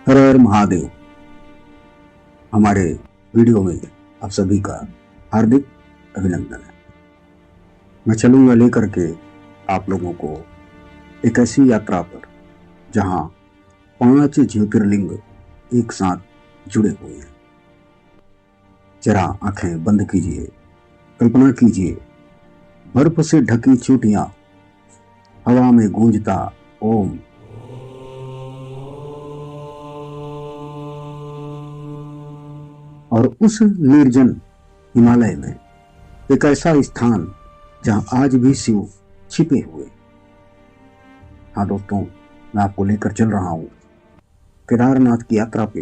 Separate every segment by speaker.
Speaker 1: हर हर महादेव। हमारे वीडियो में आप सभी का हार्दिक अभिनंदन है। मैं चलूंगा लेकर के आप लोगों को एक ऐसी यात्रा पर जहां 5 ज्योतिर्लिंग एक साथ जुड़े हुए हैं। जरा आंखें बंद कीजिए, कल्पना कीजिए, बर्फ से ढकी चोटियां, हवा में गूंजता ओम, और उस निर्जन हिमालय में एक ऐसा स्थान जहां आज भी शिव छिपे हुए। हाँ दोस्तों, मैं आपको लेकर चल रहा हूं केदारनाथ की यात्रा पे।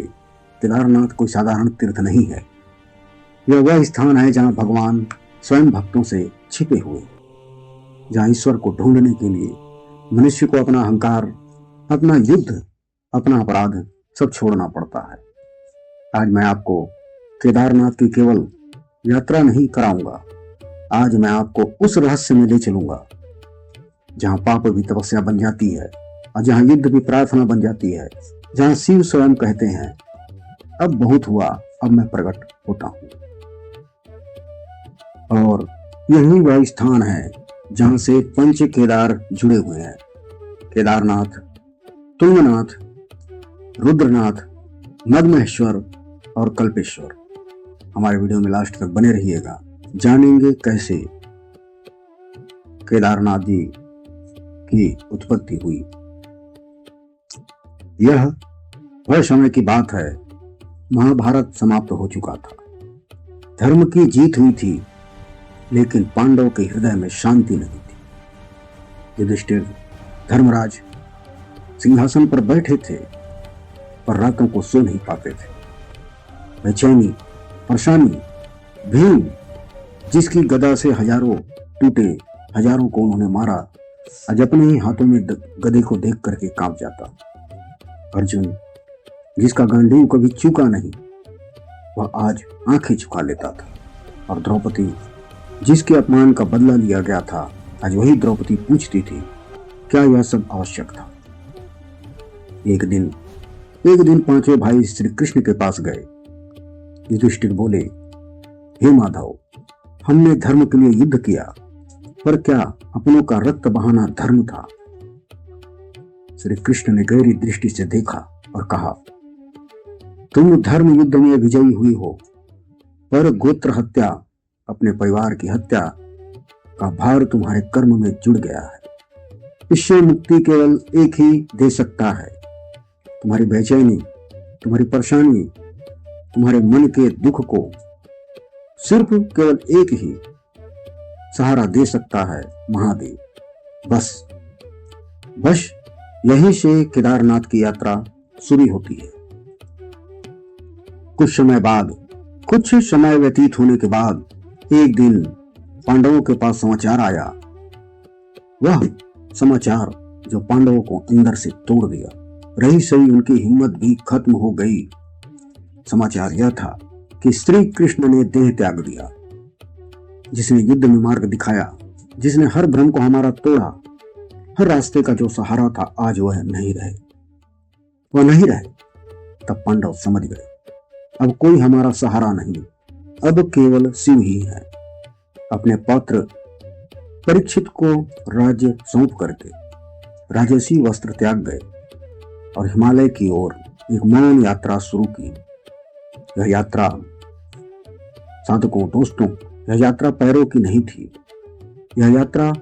Speaker 1: केदारनाथ कोई साधारण तीर्थ नहीं है। यह वह स्थान है जहां भगवान स्वयं भक्तों से छिपे हुए, जहां ईश्वर को ढूंढने के लिए मनुष्य को अपना अहंकार, अपना युद्ध, अपना अपराध सब छोड़ना पड़ता है। आज मैं आपको केदारनाथ की केवल यात्रा नहीं कराऊंगा, आज मैं आपको उस रहस्य में ले चलूंगा जहां पाप भी तपस्या बन जाती है और जहां युद्ध भी प्रार्थना बन जाती है, जहां शिव स्वयं कहते हैं अब बहुत हुआ, अब मैं प्रकट होता हूं। और यही वह स्थान है जहां से 5 केदार जुड़े हुए हैं। केदारनाथ, तुंगनाथ, रुद्रनाथ, मदमहेश्वर और कल्पेश्वर। हमारे वीडियो में लास्ट तक बने रहिएगा, जानेंगे कैसे केदारनाथ जी की उत्पत्ति हुई। यह वह समय की बात है, महाभारत समाप्त हो चुका था, धर्म की जीत हुई थी, लेकिन पांडव के हृदय में शांति नहीं थी। युधिष्ठिर धर्मराज सिंहासन पर बैठे थे, पर रातों को सो नहीं पाते थे। बेचैनी, परेशानी, भीम जिसकी गदा से हजारों टूटे, हजारों को उन्होंने मारा, आज अपने ही हाथों में गदे को देख करके कांप जाता। अर्जुन जिसका गांडीव कभी चूका नहीं, वह आज आंखें झुका लेता था। और द्रौपदी जिसके अपमान का बदला लिया गया था, आज वही द्रौपदी पूछती थी क्या यह सब आवश्यक था। एक दिन 5वें भाई श्री कृष्ण के पास गए। युधिष्ठिर बोले, हे माधव, हमने धर्म के लिए युद्ध किया, पर क्या अपनों का रक्त बहाना धर्म था? श्री कृष्ण ने गहरी दृष्टि से देखा और कहा, तुम धर्म युद्ध में विजयी हुई हो, पर गोत्र हत्या, अपने परिवार की हत्या का भार तुम्हारे कर्म में जुड़ गया है। इससे मुक्ति केवल एक ही दे सकता है। तुम्हारी बेचैनी, तुम्हारी परेशानी, तुम्हारे मन के दुख को सिर्फ केवल एक ही सहारा दे सकता है, महादेव। बस यहीं से केदारनाथ की यात्रा शुरू होती है। कुछ समय व्यतीत होने के बाद एक दिन पांडवों के पास समाचार आया। वह समाचार जो पांडवों को अंदर से तोड़ दिया। रही सही उनकी हिम्मत भी खत्म हो गई। समाचार यह था कि श्री कृष्ण ने देह त्याग दिया, जिसने युद्ध में मार्ग दिखाया, जिसने हर भ्रम को हमारा तोड़ा, हर रास्ते का जो सहारा था, आज वह नहीं रहे। तब पांडव समझ गए, अब कोई हमारा सहारा नहीं, अब केवल शिव ही है। अपने पुत्र परीक्षित को राज्य सौंप करके राजसी वस्त्र त्याग गए और हिमालय की ओर एक मौन यात्रा शुरू की। यह यात्रा साधकों, दोस्तों, यह यात्रा पैरों की नहीं थी। यह यात्रा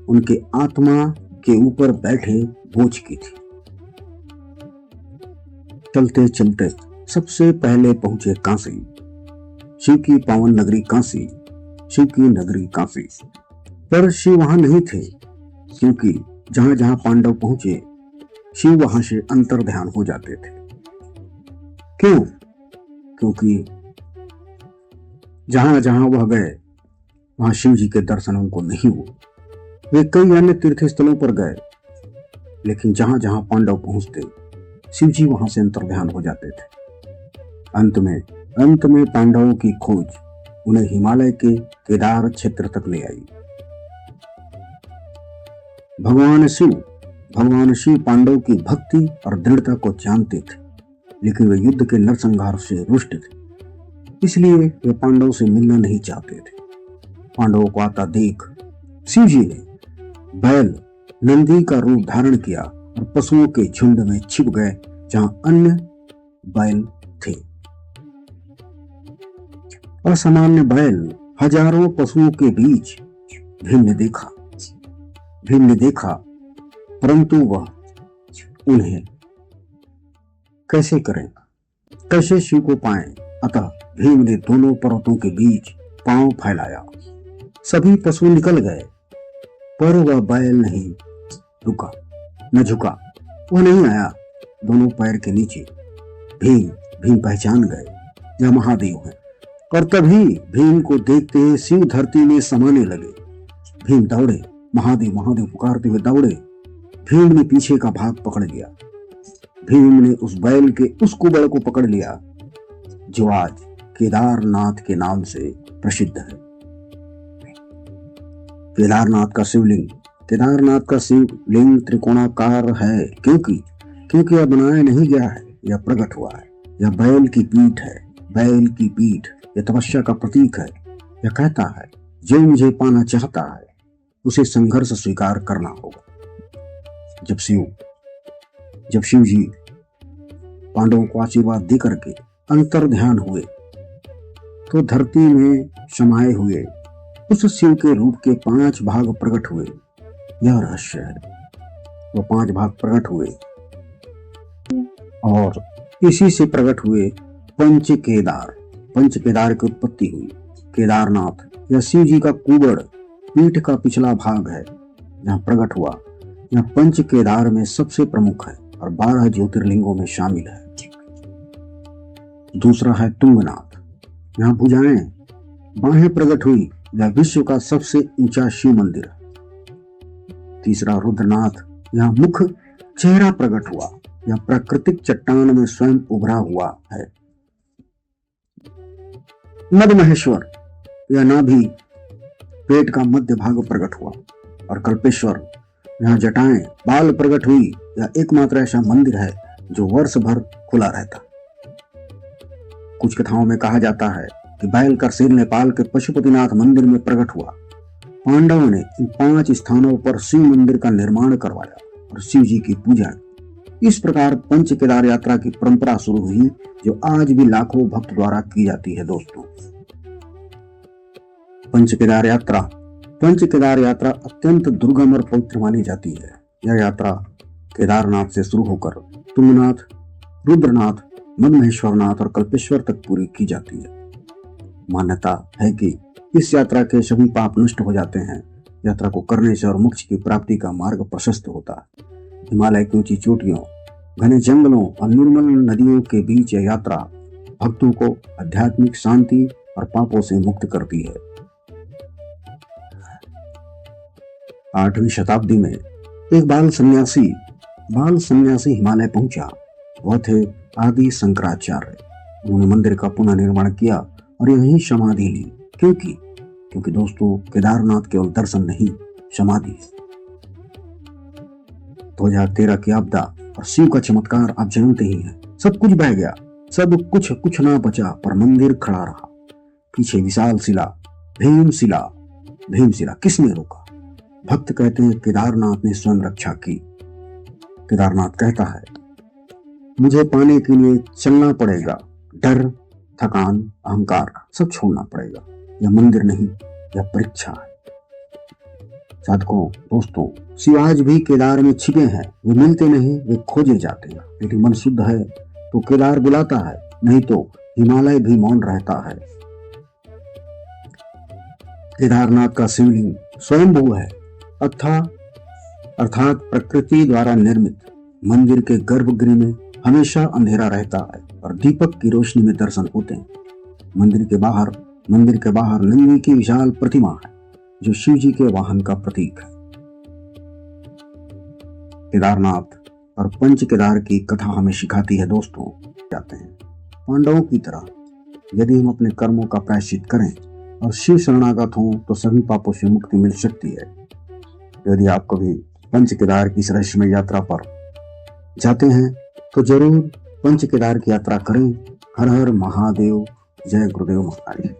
Speaker 1: उनके आत्मा के ऊपर बैठे बोझ की थी। चलते चलते सबसे पहले पहुंचे काशी, शिव की पावन नगरी काशी, शिव की नगरी काशी। पर शिव वहां नहीं थे, क्योंकि जहां जहां पांडव पहुंचे, शिव वहां से अंतर्ध्यान हो जाते थे। क्यों? क्योंकि जहां जहां वह गए, वहां शिव जी के दर्शन उनको नहीं हुए। वे कई अन्य तीर्थ स्थलों पर गए, लेकिन जहां जहां पांडव पहुंचते, शिव जी वहां से अंतर्ध्यान हो जाते थे। अंत में पांडवों की खोज उन्हें हिमालय के केदार क्षेत्र तक ले आई। भगवान शिव पांडव की भक्ति और दृढ़ता को जानते थे। लेकिन वे युद्ध के नरसंहार से रुष्ट थे, इसलिए वे पांडवों से मिलना नहीं चाहते थे। पांडवों को आता देख शिव जी ने बैल नंदी का रूप धारण किया और पशुओं के झुंड में छिप गए जहां अन्य बैल थे। असामान्य बैल हजारों पशुओं के बीच भीम ने देखा, परंतु वह उन्हें कैसे करें, कैसे शिव को पाएं। अतः भीम ने दोनों पर्वतों के बीच पांव फैलाया। सभी पशु निकल गए, पर वह बैल नहीं रुका, न झुका, वह नहीं आया दोनों पैर के नीचे। भीम पहचान गए यह महादेव है, और तभी भीम को देखते ही शिव धरती में समाने लगे। भीम दौड़े, महादेव महादेव पुकारते हुए दौड़े। भीम ने पीछे का भाग पकड़ लिया। भीम ने उस बैल के उस कुबड़ को पकड़ लिया जो आज केदारनाथ के नाम से प्रसिद्ध है। केदारनाथ का शिवलिंग त्रिकोणाकार है, क्योंकि यह बनाया नहीं गया है, यह प्रकट हुआ है। यह बैल की पीठ है, यह तपस्या का प्रतीक है। यह कहता है जो मुझे पाना चाहता है उसे संघर्ष स्वीकार करना होगा। जब शिव जी पांडवों को आशीर्वाद दे करके अंतर ध्यान हुए तो धरती में समाये हुए उस शिव के रूप के 5 भाग प्रकट हुए। यह रहस्य है। वो 5 भाग प्रकट हुए और इसी से प्रकट हुए पंच केदार की उत्पत्ति हुई। केदारनाथ यह शिव जी का कुबड़ पीठ का पिछला भाग है जहाँ प्रकट हुआ। यह पंच केदार में सबसे प्रमुख है और 12 ज्योतिर्लिंगों में शामिल है। दूसरा है तुंगनाथ, यहाँ भुजाएं बाहें प्रकट हुई। यह विश्व का सबसे ऊंचा शिव मंदिर है। तीसरा रुद्रनाथ, यहाँ मुख चेहरा प्रकट हुआ। यह प्राकृतिक चट्टान में स्वयं उभरा हुआ है। मदमहेश्वर, यह नाभि पेट का मध्य भाग प्रकट हुआ। और कल्पेश्वर, यहाँ जटाएं बाल प्रकट हुई। यह एकमात्र ऐसा मंदिर है जो वर्ष भर खुला रहता। कुछ कथाओं में कहा जाता है कि बैल का सिर नेपाल के पशुपतिनाथ मंदिर में प्रकट हुआ। पांडवों ने इन 5 स्थानों पर शिव मंदिर का निर्माण करवाया और शिव जी की पूजा की। इस प्रकार पंच केदार यात्रा की परंपरा शुरू हुई जो आज भी लाखों भक्त द्वारा की जाती है। दोस्तों, पंच केदार यात्रा अत्यंत दुर्गम और पवित्र मानी जाती है। यह यात्रा केदारनाथ से शुरू होकर तुंगनाथ, रुद्रनाथ, मदमहेश्वरनाथ और कल्पेश्वर तक पूरी की जाती है। मान्यता है कि इस यात्रा के सभी पाप नष्ट हो जाते हैं। यात्रा को करने से और मोक्ष की प्राप्ति का मार्ग प्रशस्त होता है। हिमालय की ऊंची चोटियों, घने जंगलों और निर्मल नदियों के बीच यह यात्रा भक्तों को आध्यात्मिक शांति और पापों से मुक्त करती है। 8वीं शताब्दी में एक बाल सन्यासी हिमालय पहुंचा। वह थे आदि शंकराचार्य। उन्होंने मंदिर का पुनः निर्माण किया और यहीं समाधि ली। क्योंकि दोस्तों, केदारनाथ केवल दर्शन नहीं, समाधि है। 2013 की आपदा और शिव का चमत्कार आप जानते ही हैं। सब कुछ बह गया, सब कुछ ना बचा, पर मंदिर खड़ा रहा। पीछे विशाल शिला, भीमशिला किसने रोका? भक्त कहते हैं केदारनाथ ने स्वयं रक्षा की। केदारनाथ कहता है मुझे पाने के लिए चलना पड़ेगा, डर, थकान, अहंकार सब छोड़ना पड़ेगा। यह मंदिर नहीं, यह परीक्षा है। साधकों, दोस्तों, शिव आज भी केदार में छिपे हैं। वे मिलते नहीं, वे खोजे जाते हैं। लेकिन मन शुद्ध है तो केदार बुलाता है, नहीं तो हिमालय भी मौन रहता है। केदारनाथ का शिवलिंग स्वयंभू है, अर्थात प्रकृति द्वारा निर्मित। मंदिर के गर्भगृह में हमेशा अंधेरा रहता है और दीपक की रोशनी में दर्शन होते हैं। मंदिर के बाहर नंदी की विशाल प्रतिमा है जो शिव जी के वाहन का प्रतीक है। केदारनाथ और पंच केदार की कथा हमें सिखाती है दोस्तों, जाते हैं पांडवों की तरह यदि हम अपने कर्मों का प्रायश्चित करें और शिव शरणागत हों तो सभी पापों से मुक्ति मिल सकती है। यदि आप कभी पंच केदार की इस रहस्यमय यात्रा पर जाते हैं तो जरूर पंच केदार की यात्रा करें। हर हर महादेव, जय गुरुदेव महाराज।